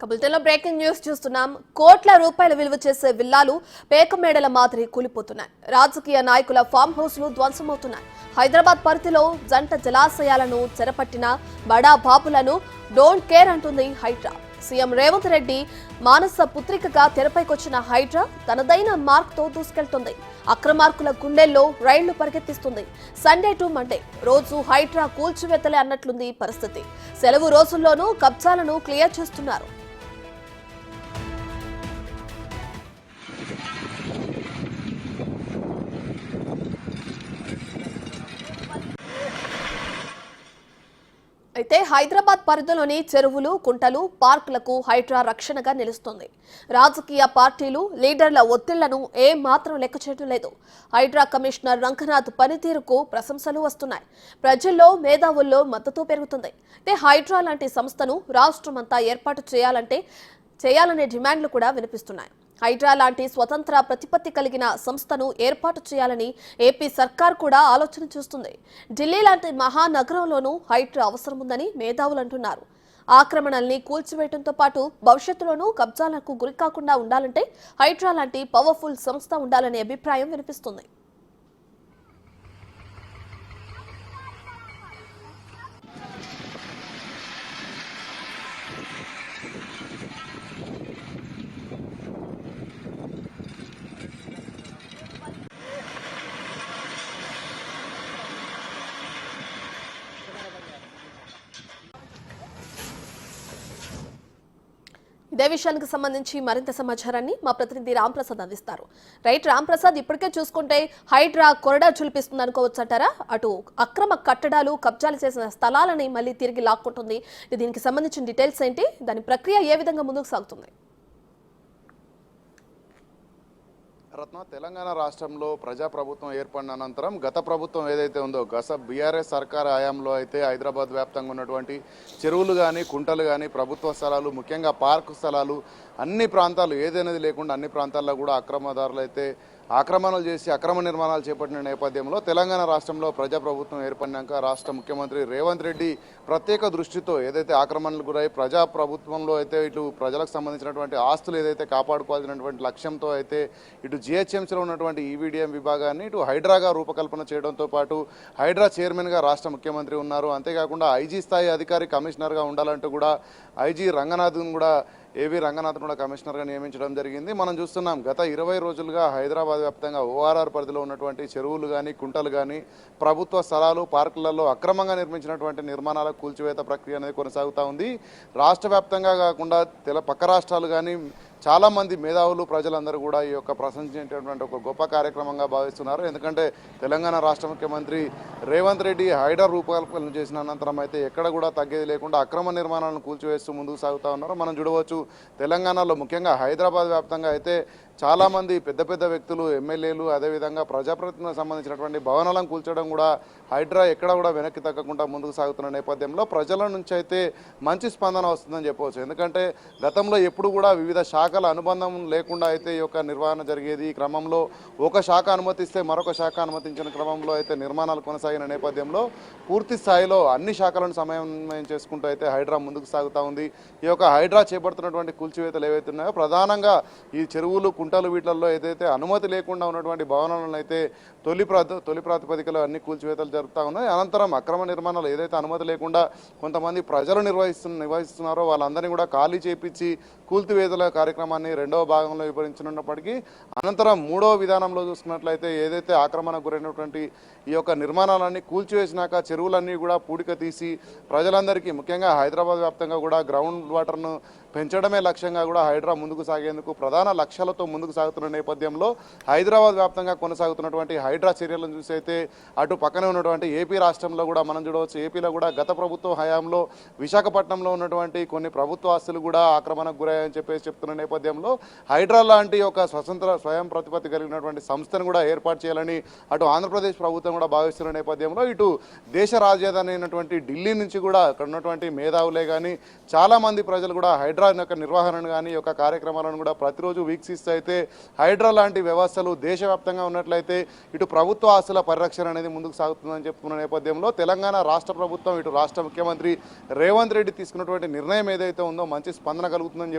కబుల్టెన్లో breaking news చూస్తున్నాం. కోట్ల రూపాయల విలువ చేసే విల్లాలు పేకమేడల మాదిరి కూలిపోతున్నాయి. రాజకీయ నాయకుల ఫామ్ హౌస్లు ధ్వంసమవుతున్నాయి. హైదరాబాద్ పరిధిలో జంట జలాశయాలను చెరపట్టిన బడా బాబులను డోంట్ కేర్ అంటుంది హైడ్రా. సీఎం రేవంత్ రెడ్డి మానస పుత్రికగా తెరపైకొచ్చిన హైడ్రా తనదైన మార్క్తో దూసుకెళ్తుంది. అక్రమార్కుల గుండెల్లో రైళ్లు పరిగెత్తిస్తుంది. సండే టు మండే రోజు హైడ్రా కూల్చివేతలే అన్నట్లుంది పరిస్థితి. సెలవు రోజుల్లోనూ కబ్జాలను క్లియర్ చేస్తున్నారు. అయితే హైదరాబాద్ పరిధిలోని చెరువులు, కుంటలు, పార్కులకు హైడ్రా రక్షణగా నిలుస్తుంది. రాజకీయ పార్టీలు, లీడర్ల ఒత్తిళ్లను ఏం మాత్రం లెక్క చేయడం లేదు. హైడ్రా కమిషనర్ రంగనాథ్ పనితీరుకు ప్రశంసలు వస్తున్నాయి. ప్రజల్లో, మేధావుల్లో మద్దతు పెరుగుతుంది. అయితే హైడ్రా లాంటి సంస్థను రాష్ట్రమంతా ఏర్పాటు చేయాలనే డిమాండ్లు కూడా వినిపిస్తున్నాయి. హైడ్రా లాంటి స్వతంత్ర ప్రతిపత్తి కలిగిన సంస్థను ఏర్పాటు చేయాలని ఏపీ సర్కార్ కూడా ఆలోచన చేస్తుంది. ఢిల్లీ లాంటి మహానగరంలోనూ హైడ్రా అవసరముందని మేధావులు అంటున్నారు. ఆక్రమణల్ని కూల్చివేయడంతో పాటు భవిష్యత్తులోనూ కబ్జాలకు గురికాకుండా ఉండాలంటే హైడ్రా లాంటి పవర్ఫుల్ సంస్థ ఉండాలనే అభిప్రాయం వినిపిస్తుంది. ఇదే విషయానికి సంబంధించి మరింత సమాచారాన్ని మా ప్రతినిధి రాంప్రసాద్ అందిస్తారు. రైట్ రాంప్రసాద్, ఇప్పటికే చూసుకుంటే హైడ్రా కొరడా చులిపిస్తుంది అనుకోవచ్చు అంటారా? అటు అక్రమ కట్టడాలు, కబ్జాలు చేసిన స్థలాలని మళ్ళీ తిరిగి లాక్కుంటుంది. దీనికి సంబంధించిన డీటెయిల్స్ ఏంటి? దాని ప్రక్రియ ఏ విధంగా ముందుకు సాగుతుంది? రత్న, తెలంగాణ రాష్ట్రంలో ప్రజాప్రభుత్వం ఏర్పడిన అనంతరం గత ప్రభుత్వం ఏదైతే ఉందో బీఆర్ఎస్ సర్కార్ హయాంలో అయితే హైదరాబాద్ వ్యాప్తంగా ఉన్నటువంటి చెరువులు కానీ, కుంటలు కానీ, ప్రభుత్వ స్థలాలు, ముఖ్యంగా పార్కు స్థలాలు, అన్ని ప్రాంతాలు ఏదైనది లేకుండా అన్ని ప్రాంతాల్లో కూడా అక్రమదారులు అయితే ఆక్రమణలు చేసి అక్రమ నిర్మాణాలు చేపట్టిన నేపథ్యంలో తెలంగాణ రాష్ట్రంలో ప్రజాప్రభుత్వం ఏర్పడినాక రాష్ట్ర ముఖ్యమంత్రి రేవంత్ రెడ్డి ప్రత్యేక దృష్టితో ఏదైతే ఆక్రమణలు గురై ప్రజాప్రభుత్వంలో అయితే ఇటు ప్రజలకు సంబంధించినటువంటి ఆస్తులు ఏదైతే కాపాడుకోవాల్సినటువంటి లక్ష్యంతో అయితే ఇటు జిహెచ్ఎంసీలో ఉన్నటువంటి ఈవీడీఎం విభాగాన్ని ఇటు హైడ్రాగా రూపకల్పన చేయడంతో పాటు హైడ్రా చైర్మన్గా రాష్ట్ర ముఖ్యమంత్రి ఉన్నారు. అంతేకాకుండా ఐజీ స్థాయి అధికారి కమిషనర్గా ఉండాలంటూ కూడా ఐజీ రంగనాథ్ను కూడా ఏవి రంగనాథ్ కూడా కమిషనర్గా నియమించడం జరిగింది. మనం చూస్తున్నాం గత 20 రోజులుగా హైదరాబాద్ వ్యాప్తంగా ఓఆర్ఆర్ పరిధిలో ఉన్నటువంటి చెరువులు కానీ, కుంటలు కానీ, ప్రభుత్వ స్థలాలు, పార్కులలో అక్రమంగా నిర్మించినటువంటి నిర్మాణాల కూల్చివేత ప్రక్రియ అనేది కొనసాగుతూ ఉంది. రాష్ట్ర వ్యాప్తంగా కాకుండా పక్క రాష్ట్రాలు కానీ చాలామంది మేధావులు, ప్రజలందరూ కూడా ఈ యొక్క ప్రశంసించేటటువంటి ఒక గొప్ప కార్యక్రమంగా భావిస్తున్నారు. ఎందుకంటే తెలంగాణ రాష్ట్ర ముఖ్యమంత్రి రేవంత్ రెడ్డి హైడ్రా రూపకల్పన చేసిన అనంతరం అయితే ఎక్కడ కూడా తగ్గేది లేకుండా అక్రమ నిర్మాణాలను కూల్చివేస్తూ ముందుకు సాగుతూ ఉన్నారు. మనం చూడవచ్చు తెలంగాణలో ముఖ్యంగా హైదరాబాద్ వ్యాప్తంగా అయితే చాలామంది పెద్ద పెద్ద వ్యక్తులు, ఎమ్మెల్యేలు, అదేవిధంగా ప్రజాప్రతినిధులకు సంబంధించినటువంటి భవనాలను కూల్చడం కూడా హైడ్రా ఎక్కడ కూడా వెనక్కి తగ్గకుండా ముందుకు సాగుతున్న నేపథ్యంలో ప్రజల నుంచి అయితే మంచి స్పందన వస్తుందని చెప్పవచ్చు. ఎందుకంటే గతంలో ఎప్పుడు కూడా వివిధ శాఖల అనుబంధం లేకుండా అయితే ఈ యొక్క నిర్వహణ జరిగేది. ఈ క్రమంలో ఒక శాఖ అనుమతిస్తే మరొక శాఖ అనుమతించిన క్రమంలో అయితే నిర్మాణాలు కొనసాగిన నేపథ్యంలో పూర్తి స్థాయిలో అన్ని శాఖలను సమన్వయం చేసుకుంటూ అయితే హైడ్రా ముందుకు సాగుతూ ఉంది. ఈ యొక్క హైడ్రా చేపడుతున్నటువంటి కూల్చివేతలు ఏవైతే ఉన్నాయో ప్రధానంగా ఈ చెరువులు, కుంటలు వీటిల్లో ఏదైతే అనుమతి లేకుండా ఉన్నటువంటి భవనాలను అయితే తొలి ప్రాతిపదికలో అన్ని కూల్చివేతలు జరుగుతూ ఉన్నాయి. అనంతరం అక్రమ నిర్మాణాలు ఏదైతే అనుమతి లేకుండా కొంతమంది ప్రజలు నిర్వహిస్తున్నారో వాళ్ళందరినీ కూడా ఖాళీ చేపించి కూల్చివేతల కార్యక్రమాన్ని రెండవ భాగంలో వివరించనున్నప్పటికీ అనంతరం మూడవ విధానంలో చూసుకున్నట్లయితే ఏదైతే ఆక్రమణకు గురైనటువంటి ఈ యొక్క నిర్మాణాలన్నీ కూల్చివేసినాక చెరువులన్నీ కూడా పూడిక తీసి ప్రజలందరికీ ముఖ్యంగా హైదరాబాద్ వ్యాప్తంగా కూడా గ్రౌండ్ వాటర్ను పెంచడమే లక్ష్యంగా కూడా హైడ్రా ముందుకు సాగేందుకు ప్రధాన లక్ష్యాలతో ముందుకు సాగుతున్న నేపథ్యంలో హైదరాబాద్ వ్యాప్తంగా కొనసాగుతున్నటువంటి హైడ్రా చర్యలను చూసి అయితే అటు పక్కనే ఉన్నటువంటి ఏపీ రాష్ట్రంలో కూడా మనం చూడవచ్చు. ఏపీలో కూడా గత ప్రభుత్వ హయాంలో విశాఖపట్నంలో ఉన్నటువంటి కొన్ని ప్రభుత్వ ఆస్తులు కూడా ఆక్రమణకు గురయ్యాయని చెప్తున్న నేపథ్యంలో హైడ్రా లాంటి ఒక స్వయం ప్రతిపత్తి కలిగినటువంటి సంస్థను కూడా ఏర్పాటు చేయాలని అటు ఆంధ్రప్రదేశ్ ప్రభుత్వం కూడా భావిస్తున్న నేపథ్యంలో ఇటు దేశ రాజధాని అయినటువంటి ఢిల్లీ నుంచి కూడా అక్కడ ఉన్నటువంటి మేధావులే కానీ చాలామంది ప్రజలు కూడా హైడ్రా హైడ్రా యొక్క నిర్వహణను కానీ ఈ యొక్క కార్యక్రమాలను కూడా ప్రతిరోజు వీక్షిస్తూ అయితే హైడ్రా లాంటి వ్యవస్థలు దేశవ్యాప్తంగా ఉన్నట్లయితే ఇటు ప్రభుత్వ ఆస్తుల పరిరక్షణ అనేది ముందుకు సాగుతుందని చెప్పుకున్న నేపథ్యంలో తెలంగాణ రాష్ట్ర ప్రభుత్వం ఇటు రాష్ట్ర ముఖ్యమంత్రి రేవంత్ రెడ్డి తీసుకున్నటువంటి నిర్ణయం ఏదైతే ఉందో మంచి స్పందన కలుగుతుందని